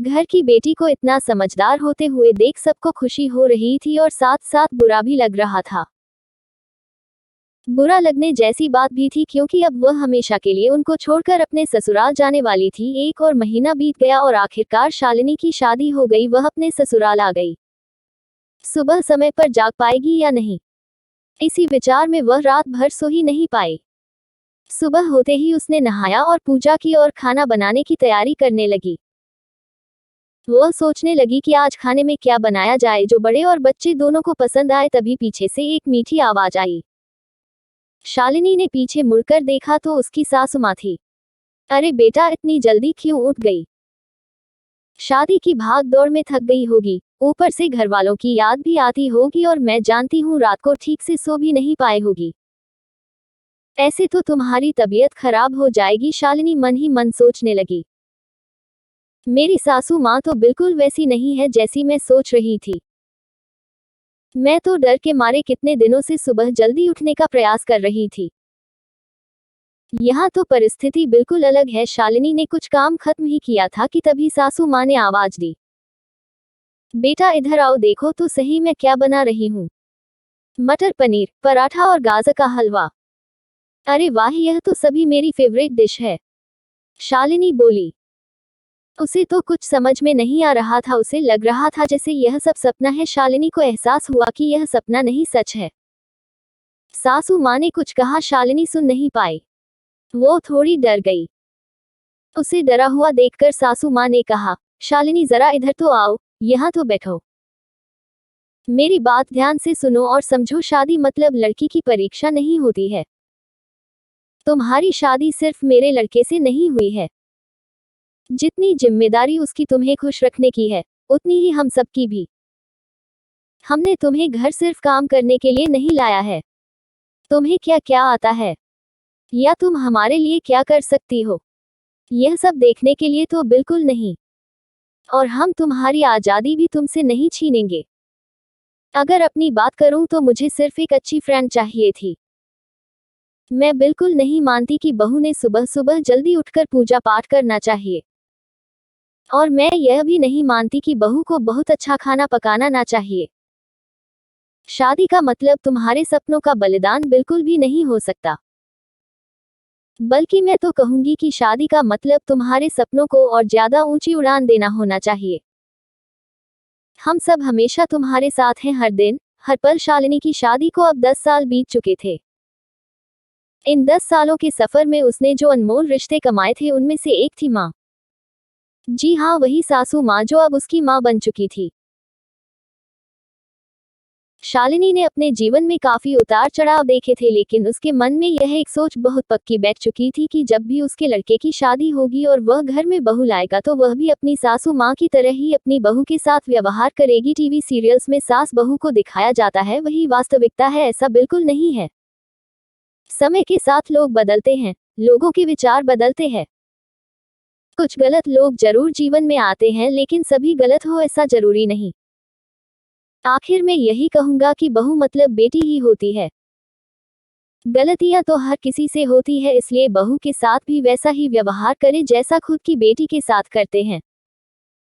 घर की बेटी को इतना समझदार होते हुए देख सबको खुशी हो रही थी और साथ साथ बुरा भी लग रहा था। बुरा लगने जैसी बात भी थी क्योंकि अब वह हमेशा के लिए उनको छोड़कर अपने ससुराल जाने वाली थी। 1 और महीना बीत गया और आखिरकार शालिनी की शादी हो गई। वह अपने ससुराल आ गई। सुबह समय पर जाग पाएगी या नहीं, इसी विचार में वह रात भर सो ही नहीं पाई। सुबह होते ही उसने नहाया और पूजा की और खाना बनाने की तैयारी करने लगी। वह सोचने लगी कि आज खाने में क्या बनाया जाए जो बड़े और बच्चे दोनों को पसंद आए। तभी पीछे से एक मीठी आवाज आई। शालिनी ने पीछे मुड़कर देखा तो उसकी सासू माँ थी। अरे बेटा, इतनी जल्दी क्यों उठ गई? शादी की भाग दौड़ में थक गई होगी, ऊपर से घर वालों की याद भी आती होगी और मैं जानती हूँ रात को ठीक से सो भी नहीं पाए होगी। ऐसे तो तुम्हारी तबीयत खराब हो जाएगी। शालिनी मन ही मन सोचने लगी। मेरी सासू माँ तो बिल्कुल वैसी नहीं है जैसी मैं सोच रही थी। मैं तो डर के मारे कितने दिनों से सुबह जल्दी उठने का प्रयास कर रही थी। यहाँ तो परिस्थिति बिल्कुल अलग है। शालिनी ने कुछ काम खत्म ही किया था कि तभी सासू माँ ने आवाज दी। बेटा इधर आओ, देखो तो सही मैं क्या बना रही हूँ। मटर पनीर, पराठा और गाजर का हलवा। अरे वाह, यह तो सभी मेरी फेवरेट डिश है। शालिनी बोली। उसे तो कुछ समझ में नहीं आ रहा था। उसे लग रहा था जैसे यह सब सपना है। शालिनी को एहसास हुआ कि यह सपना नहीं सच है। सासू माँ ने कुछ कहा, शालिनी सुन नहीं पाई। वो थोड़ी डर गई। उसे डरा हुआ देखकर सासू माँ ने कहा, शालिनी जरा इधर तो आओ, यहाँ तो बैठो। मेरी बात ध्यान से सुनो और समझो। शादी मतलब लड़की की परीक्षा नहीं होती है। तुम्हारी शादी सिर्फ मेरे लड़के से नहीं हुई है। जितनी जिम्मेदारी उसकी तुम्हें खुश रखने की है, उतनी ही हम सबकी भी। हमने तुम्हें घर सिर्फ काम करने के लिए नहीं लाया है। तुम्हें क्या क्या आता है, या तुम हमारे लिए क्या कर सकती हो, यह सब देखने के लिए तो बिल्कुल नहीं। और हम तुम्हारी आज़ादी भी तुमसे नहीं छीनेंगे। अगर अपनी बात करूं तो मुझे सिर्फ एक अच्छी फ्रेंड चाहिए थी। मैं बिल्कुल नहीं मानती कि बहू ने सुबह सुबह जल्दी उठकर पूजा पाठ करना चाहिए। और मैं यह भी नहीं मानती कि बहू को बहुत अच्छा खाना पकाना ना चाहिए। शादी का मतलब तुम्हारे सपनों का बलिदान बिल्कुल भी नहीं हो सकता। बल्कि मैं तो कहूंगी कि शादी का मतलब तुम्हारे सपनों को और ज्यादा ऊंची उड़ान देना होना चाहिए। हम सब हमेशा तुम्हारे साथ हैं, हर दिन हर पल। शालिनी की शादी को अब 10 साल बीत चुके थे। इन 10 सालों के सफर में उसने जो अनमोल रिश्ते कमाए थे उनमें से एक थी माँ। जी हाँ, वही सासू माँ जो अब उसकी माँ बन चुकी थी। शालिनी ने अपने जीवन में काफी उतार चढ़ाव देखे थे, लेकिन उसके मन में यह एक सोच बहुत पक्की बैठ चुकी थी कि जब भी उसके लड़के की शादी होगी और वह घर में बहू लाएगा तो वह भी अपनी सासू माँ की तरह ही अपनी बहू के साथ व्यवहार करेगी। टीवी सीरियल्स में सास बहू को दिखाया जाता है, वही वास्तविकता है। ऐसा बिल्कुल नहीं है। समय के साथ लोग बदलते हैं, लोगों के विचार बदलते हैं। कुछ गलत लोग जरूर जीवन में आते हैं, लेकिन सभी गलत हो ऐसा जरूरी नहीं। आखिर में यही कहूंगा कि बहू मतलब बेटी ही होती है। गलतियां तो हर किसी से होती है, इसलिए बहू के साथ भी वैसा ही व्यवहार करें जैसा खुद की बेटी के साथ करते हैं।